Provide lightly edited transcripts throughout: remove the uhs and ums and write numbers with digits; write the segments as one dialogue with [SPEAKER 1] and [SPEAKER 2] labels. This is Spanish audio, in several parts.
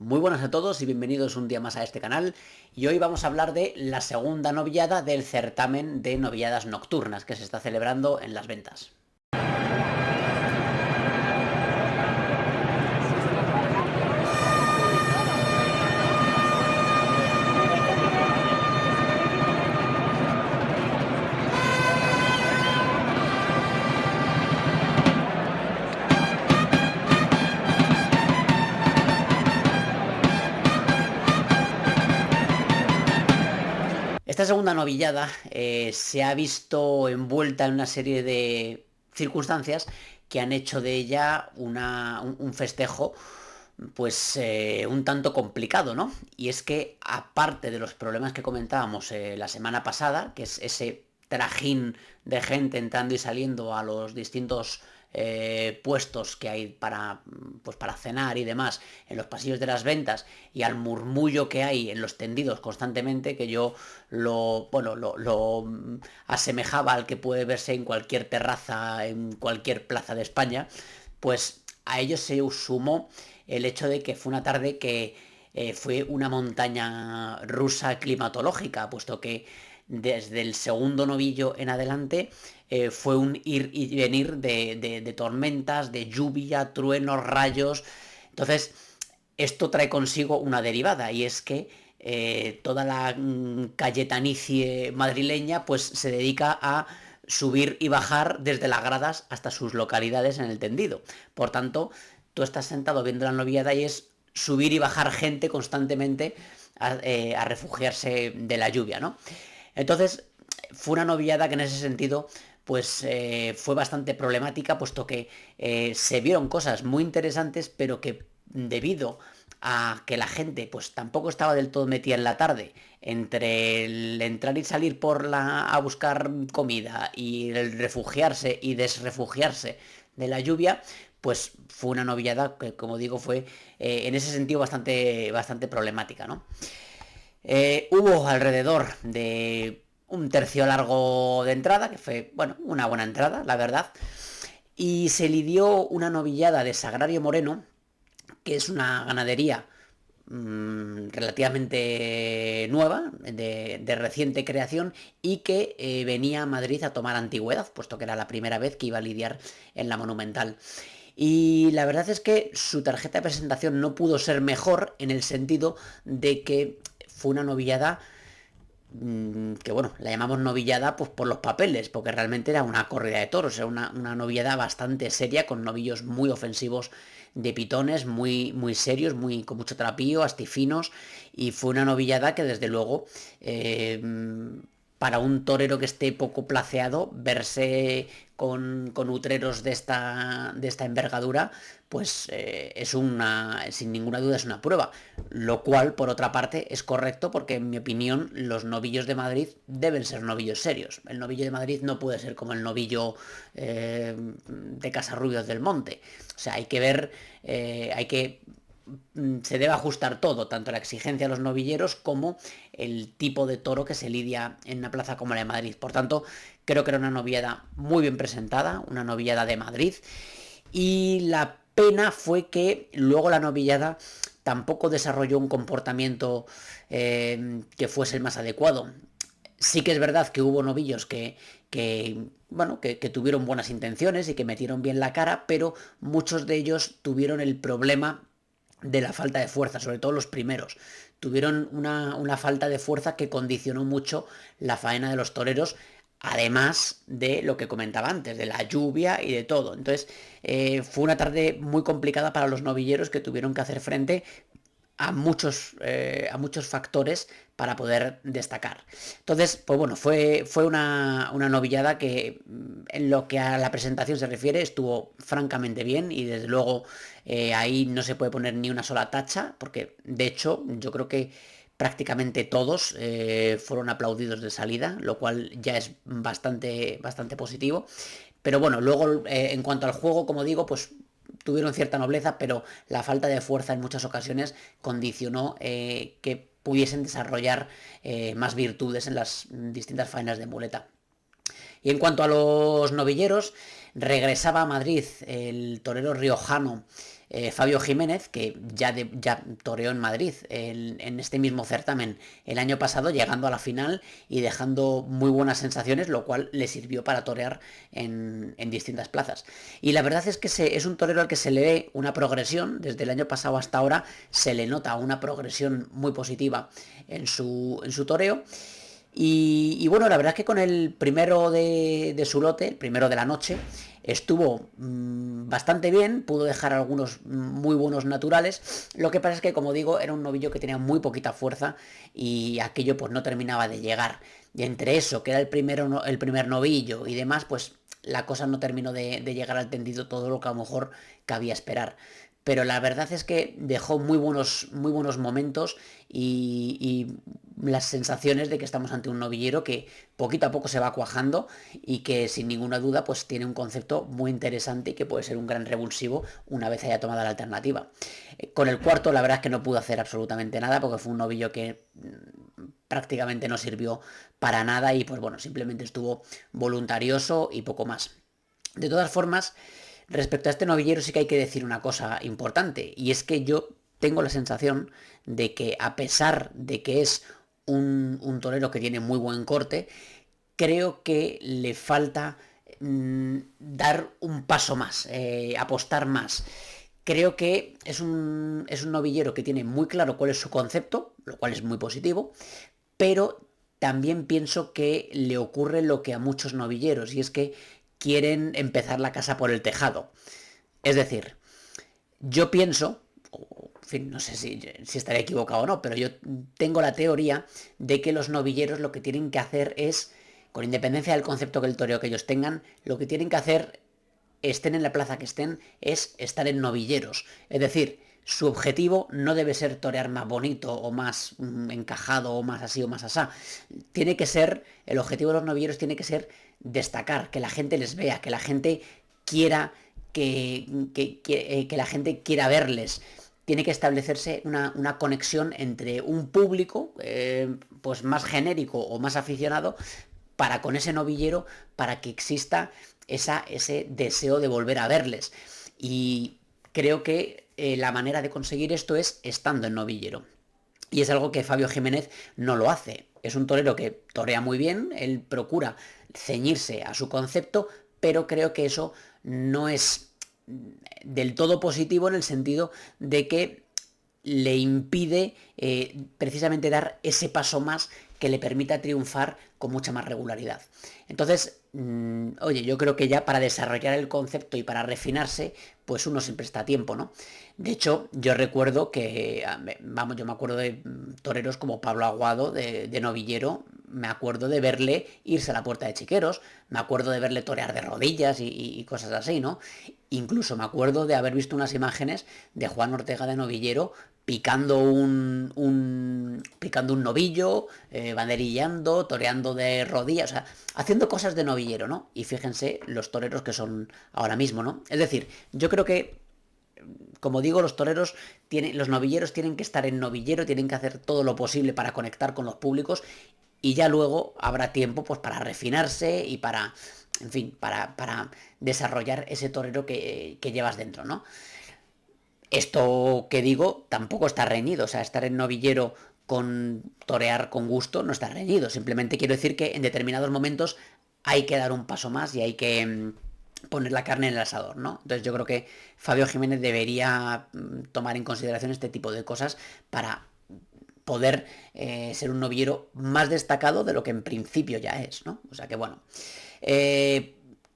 [SPEAKER 1] Muy buenas a todos y bienvenidos un día más a este canal. Y hoy vamos a hablar de la segunda novillada del certamen de novilladas nocturnas que se está celebrando en Las Ventas. Esta segunda novillada se ha visto envuelta en una serie de circunstancias que han hecho de ella un festejo pues un tanto complicado, ¿no? Y es que aparte de los problemas que comentábamos la semana pasada, que es ese trajín de gente entrando y saliendo a los distintos puestos que hay pues para cenar y demás en los pasillos de las ventas, y al murmullo que hay en los tendidos constantemente, que yo lo asemejaba al que puede verse en cualquier terraza, en cualquier plaza de España. Pues a ello se sumó el hecho de que fue una tarde que fue una montaña rusa climatológica, puesto que desde el segundo novillo en adelante fue un ir y venir de tormentas, de lluvia, truenos, rayos. Entonces, esto trae consigo una derivada, y es que toda la cayetanicie madrileña pues se dedica a subir y bajar desde las gradas hasta sus localidades en el tendido. Por tanto, tú estás sentado viendo la novillada y es subir y bajar gente constantemente a refugiarse de la lluvia, ¿no? Entonces, fue una novillada que en ese sentido pues fue bastante problemática, puesto que se vieron cosas muy interesantes, pero que debido a que la gente pues tampoco estaba del todo metida en la tarde, entre el entrar y salir a buscar comida y el refugiarse y desrefugiarse de la lluvia, pues fue una novillada que, como digo, fue en ese sentido bastante problemática, ¿no? Hubo alrededor de un tercio largo de entrada, que fue, bueno, una buena entrada, la verdad. Y se lidió una novillada de Sagrario Moreno, que es una ganadería relativamente nueva, de reciente creación, y que venía a Madrid a tomar antigüedad, puesto que era la primera vez que iba a lidiar en la Monumental. Y la verdad es que su tarjeta de presentación no pudo ser mejor, en el sentido de que fue una novillada que, bueno, la llamamos novillada pues por los papeles, porque realmente era una corrida de toros, era una novillada bastante seria, con novillos muy ofensivos de pitones, muy serios, con mucho trapío, astifinos, y fue una novillada que desde luego para un torero que esté poco placeado, verse con utreros de esta envergadura, pues sin ninguna duda es una prueba. Lo cual, por otra parte, es correcto, porque en mi opinión los novillos de Madrid deben ser novillos serios. El novillo de Madrid no puede ser como el novillo de Casarrubios del Monte. O sea, hay que ver, se debe ajustar todo, tanto la exigencia a los novilleros como el tipo de toro que se lidia en una plaza como la de Madrid. Por tanto, creo que era una novillada muy bien presentada, una novillada de Madrid, y la pena fue que luego la novillada tampoco desarrolló un comportamiento que fuese el más adecuado. Sí que es verdad que hubo novillos que tuvieron buenas intenciones y que metieron bien la cara, pero muchos de ellos tuvieron el problema de la falta de fuerza, sobre todo los primeros. Tuvieron una falta de fuerza que condicionó mucho la faena de los toreros, además de lo que comentaba antes, de la lluvia y de todo. Entonces, fue una tarde muy complicada para los novilleros, que tuvieron que hacer frente a muchos factores para poder destacar. Entonces, pues bueno, fue una novillada que, en lo que a la presentación se refiere, estuvo francamente bien, y desde luego ahí no se puede poner ni una sola tacha, porque de hecho yo creo que prácticamente todos fueron aplaudidos de salida, lo cual ya es bastante positivo. Pero bueno, luego en cuanto al juego, como digo, pues tuvieron cierta nobleza, pero la falta de fuerza en muchas ocasiones condicionó que pudiesen desarrollar más virtudes en las distintas faenas de muleta. Y en cuanto a los novilleros, regresaba a Madrid el torero riojano Fabio Jiménez, que ya toreó en Madrid en este mismo certamen el año pasado, llegando a la final y dejando muy buenas sensaciones, lo cual le sirvió para torear en distintas plazas. Y la verdad es que es un torero al que se le ve una progresión, desde el año pasado hasta ahora se le nota una progresión muy positiva en su toreo. Y bueno, la verdad es que con el primero de su lote, el primero de la noche, estuvo bastante bien, pudo dejar algunos muy buenos naturales. Lo que pasa es que, como digo, era un novillo que tenía muy poquita fuerza y aquello pues no terminaba de llegar. Y entre eso, que era el primer novillo y demás, pues la cosa no terminó de llegar al tendido todo lo que a lo mejor cabía esperar. Pero la verdad es que dejó muy buenos momentos y las sensaciones de que estamos ante un novillero que poquito a poco se va cuajando y que sin ninguna duda pues tiene un concepto muy interesante y que puede ser un gran revulsivo una vez haya tomado la alternativa. Con el cuarto la verdad es que no pudo hacer absolutamente nada porque fue un novillo que prácticamente no sirvió para nada y pues bueno, simplemente estuvo voluntarioso y poco más. De todas formas, respecto a este novillero sí que hay que decir una cosa importante, y es que yo tengo la sensación de que a pesar de que es un torero que tiene muy buen corte, creo que le falta dar un paso más, apostar más. Creo que es un novillero que tiene muy claro cuál es su concepto, lo cual es muy positivo, pero también pienso que le ocurre lo que a muchos novilleros, y es que quieren empezar la casa por el tejado. Es decir, yo pienso, en fin, no sé si estaré equivocado o no, pero yo tengo la teoría de que los novilleros lo que tienen que hacer es, con independencia del concepto que el toreo que ellos tengan, lo que tienen que hacer, estén en la plaza que estén, es estar en novilleros. Es decir, su objetivo no debe ser torear más bonito o más encajado o más así o más asá. Tiene que ser, el objetivo de los novilleros tiene que ser destacar, que la gente les vea, que la gente quiera, que la gente quiera verles. Tiene que establecerse una conexión entre un público pues más genérico o más aficionado para con ese novillero, para que exista ese deseo de volver a verles. Y creo que la manera de conseguir esto es estando en novillero. Y es algo que Fabio Jiménez no lo hace. Es un torero que torea muy bien, él procura ceñirse a su concepto, pero creo que eso no es del todo positivo en el sentido de que le impide precisamente dar ese paso más que le permita triunfar con mucha más regularidad. Entonces, oye, yo creo que ya para desarrollar el concepto y para refinarse, pues uno siempre está a tiempo, ¿no? De hecho, yo recuerdo que, vamos, yo me acuerdo de toreros como Pablo Aguado, de novillero, me acuerdo de verle irse a la Puerta de Chiqueros, me acuerdo de verle torear de rodillas y cosas así, ¿no? Incluso me acuerdo de haber visto unas imágenes de Juan Ortega de novillero picando un novillo, banderillando, toreando de rodillas, o sea, haciendo cosas de novillero, ¿no? Y fíjense los toreros que son ahora mismo, ¿no? Es decir, yo creo que, como digo, los novilleros tienen que estar en novillero, tienen que hacer todo lo posible para conectar con los públicos y ya luego habrá tiempo pues para refinarse y para, en fin, para desarrollar ese torero que llevas dentro, ¿no? Esto que digo tampoco está reñido, o sea, estar en novillero con torear con gusto no está reñido, simplemente quiero decir que en determinados momentos hay que dar un paso más y hay que poner la carne en el asador, ¿no? Entonces yo creo que Fabio Jiménez debería tomar en consideración este tipo de cosas para poder ser un novillero más destacado de lo que en principio ya es, ¿no? O sea que bueno.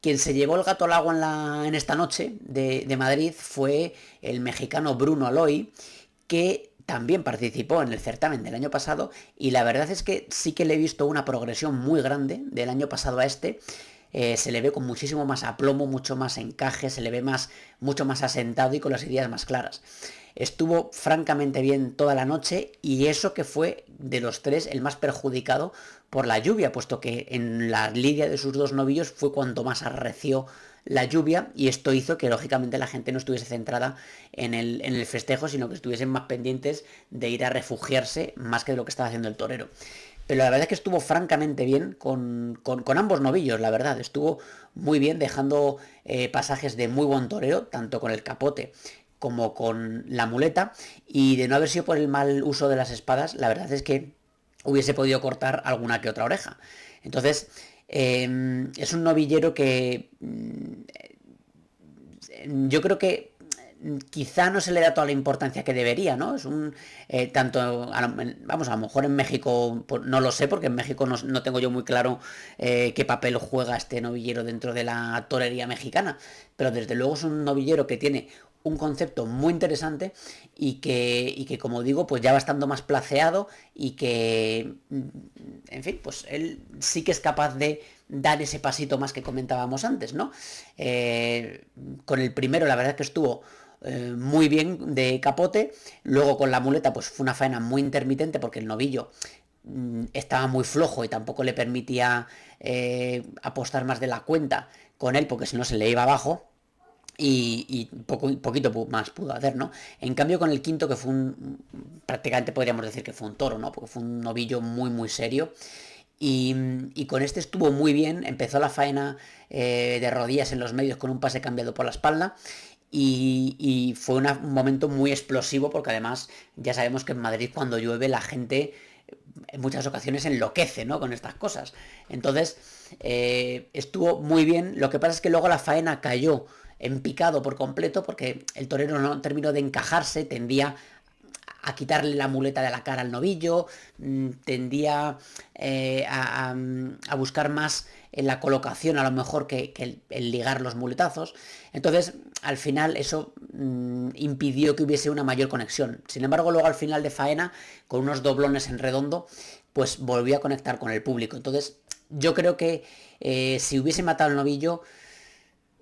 [SPEAKER 1] Quien se llevó el gato al agua en esta noche de Madrid fue el mexicano Bruno Aloy, que también participó en el certamen del año pasado y la verdad es que sí que le he visto una progresión muy grande del año pasado a este. Se le ve con muchísimo más aplomo, mucho más encaje, se le ve mucho más asentado y con las ideas más claras. Estuvo francamente bien toda la noche y eso que fue de los tres el más perjudicado por la lluvia, puesto que en la lidia de sus dos novillos fue cuanto más arreció la lluvia y esto hizo que lógicamente la gente no estuviese centrada en el festejo, sino que estuviesen más pendientes de ir a refugiarse más que de lo que estaba haciendo el torero. Pero la verdad es que estuvo francamente bien con ambos novillos, la verdad. Estuvo muy bien dejando pasajes de muy buen torero, tanto con el capote como con la muleta, y de no haber sido por el mal uso de las espadas, la verdad es que hubiese podido cortar alguna que otra oreja. Entonces, es un novillero que yo creo que quizá no se le da toda la importancia que debería, ¿no? Es un tanto, vamos, a lo mejor en México no lo sé, porque en México no tengo yo muy claro qué papel juega este novillero dentro de la torería mexicana, pero desde luego es un novillero que tiene un concepto muy interesante y que como digo, pues ya va estando más placeado y que, en fin, pues él sí que es capaz de dar ese pasito más que comentábamos antes, ¿no? Con el primero la verdad es que estuvo muy bien de capote, luego con la muleta pues fue una faena muy intermitente porque el novillo estaba muy flojo y tampoco le permitía apostar más de la cuenta con él porque si no se le iba abajo y poquito más pudo hacer, ¿no? En cambio con el quinto, que fue prácticamente podríamos decir que fue un toro, ¿no? Porque fue un novillo muy muy serio y con este estuvo muy bien, empezó la faena de rodillas en los medios con un pase cambiado por la espalda y fue un momento muy explosivo porque además ya sabemos que en Madrid cuando llueve la gente en muchas ocasiones enloquece, ¿no? Con estas cosas. Entonces, estuvo muy bien. Lo que pasa es que luego la faena cayó en picado por completo porque el torero no terminó de encajarse, tendía a quitarle la muleta de la cara al novillo, tendía a buscar más en la colocación a lo mejor que el ligar los muletazos. Entonces, al final eso impidió que hubiese una mayor conexión. Sin embargo, luego al final de faena, con unos doblones en redondo, pues volvió a conectar con el público. Entonces, yo creo que si hubiese matado al novillo,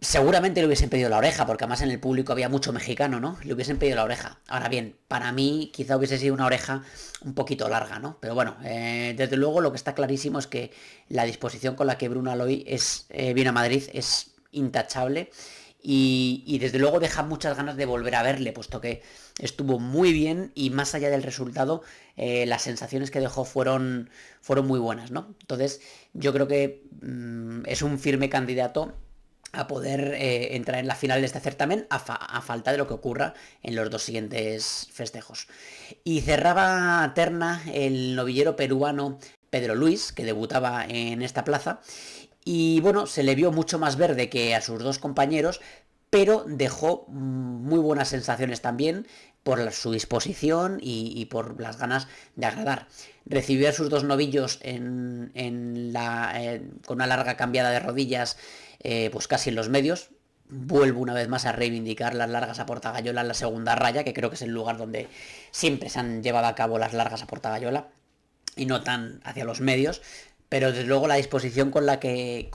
[SPEAKER 1] seguramente le hubiesen pedido la oreja, porque además en el público había mucho mexicano, ¿no? Le hubiesen pedido la oreja. Ahora bien, para mí quizá hubiese sido una oreja un poquito larga, ¿no? Pero bueno, desde luego lo que está clarísimo es que la disposición con la que Bruno Aloi viene a Madrid es intachable y desde luego deja muchas ganas de volver a verle, puesto que estuvo muy bien y más allá del resultado, las sensaciones que dejó fueron muy buenas, ¿no? Entonces yo creo que es un firme candidato a poder entrar en la final de este certamen a falta de lo que ocurra en los dos siguientes festejos. Y cerraba terna el novillero peruano Pedro Luis, que debutaba en esta plaza, y bueno, se le vio mucho más verde que a sus dos compañeros, pero dejó muy buenas sensaciones también por su disposición y por las ganas de agradar. Recibió a sus dos novillos con una larga cambiada de rodillas, pues casi en los medios. Vuelvo una vez más a reivindicar las largas a Portagayola en la segunda raya, que creo que es el lugar donde siempre se han llevado a cabo las largas a Portagayola y no tan hacia los medios, pero desde luego la disposición con la que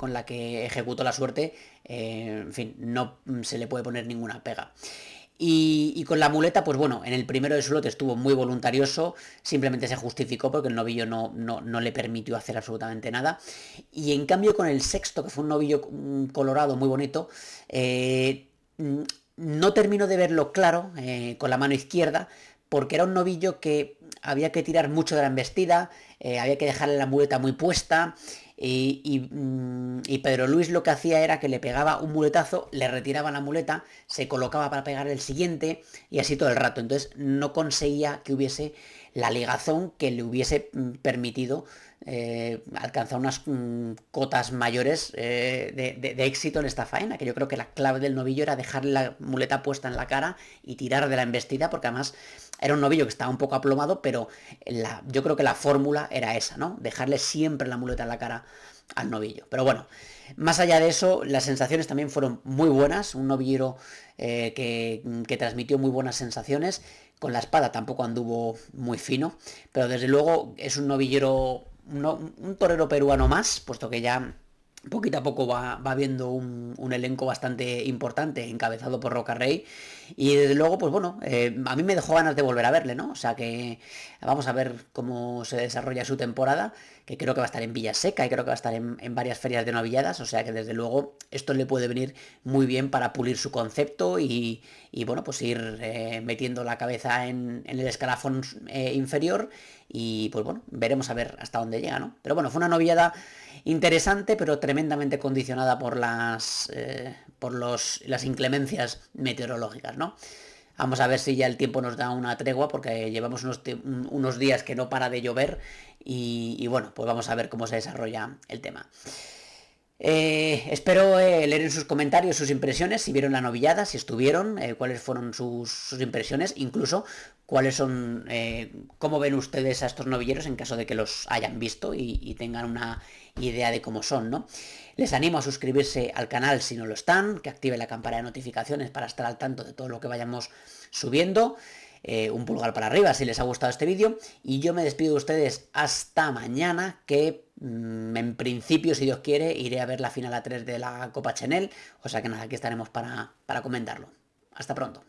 [SPEAKER 1] ejecutó la suerte, en fin, no se le puede poner ninguna pega. Y con la muleta, pues bueno, en el primero de su lote estuvo muy voluntarioso, simplemente se justificó porque el novillo no le permitió hacer absolutamente nada. Y en cambio con el sexto, que fue un novillo colorado muy bonito, no terminó de verlo claro con la mano izquierda, porque era un novillo que había que tirar mucho de la embestida, había que dejarle la muleta muy puesta, y Pedro Luis lo que hacía era que le pegaba un muletazo, le retiraba la muleta, se colocaba para pegar el siguiente y así todo el rato. Entonces no conseguía que hubiese la ligazón que le hubiese permitido alcanzar unas cotas mayores de éxito en esta faena, que yo creo que la clave del novillo era dejarle la muleta puesta en la cara y tirar de la embestida, porque además era un novillo que estaba un poco aplomado, pero yo creo que la fórmula era esa, ¿no? Dejarle siempre la muleta en la cara al novillo. Pero bueno, más allá de eso, las sensaciones también fueron muy buenas, un novillero que transmitió muy buenas sensaciones. Con la espada tampoco anduvo muy fino, pero desde luego es un novillero, un torero peruano más, puesto que ya poquito a poco va viendo un elenco bastante importante, encabezado por Roca Rey, y desde luego, pues bueno, a mí me dejó ganas de volver a verle, ¿no? O sea que vamos a ver cómo se desarrolla su temporada, que creo que va a estar en Villaseca y creo que va a estar en varias ferias de novilladas, o sea que desde luego esto le puede venir muy bien para pulir su concepto y bueno, pues ir metiendo la cabeza en el escalafón inferior y pues bueno, veremos a ver hasta dónde llega, ¿no? Pero bueno, fue una novillada interesante, pero tremendamente condicionada por las inclemencias meteorológicas, ¿no? Vamos a ver si ya el tiempo nos da una tregua, porque llevamos unos días que no para de llover y bueno, pues vamos a ver cómo se desarrolla el tema. Espero leer en sus comentarios sus impresiones, si vieron la novillada, si estuvieron, cuáles fueron sus impresiones, incluso cuáles son, cómo ven ustedes a estos novilleros en caso de que los hayan visto y tengan una idea de cómo son, ¿no? Les animo a suscribirse al canal si no lo están, que activen la campana de notificaciones para estar al tanto de todo lo que vayamos subiendo. Un pulgar para arriba si les ha gustado este vídeo y yo me despido de ustedes hasta mañana, que en principio, si Dios quiere, iré a ver la final A3 de la Copa Chanel, o sea que nada, aquí estaremos para comentarlo. Hasta pronto.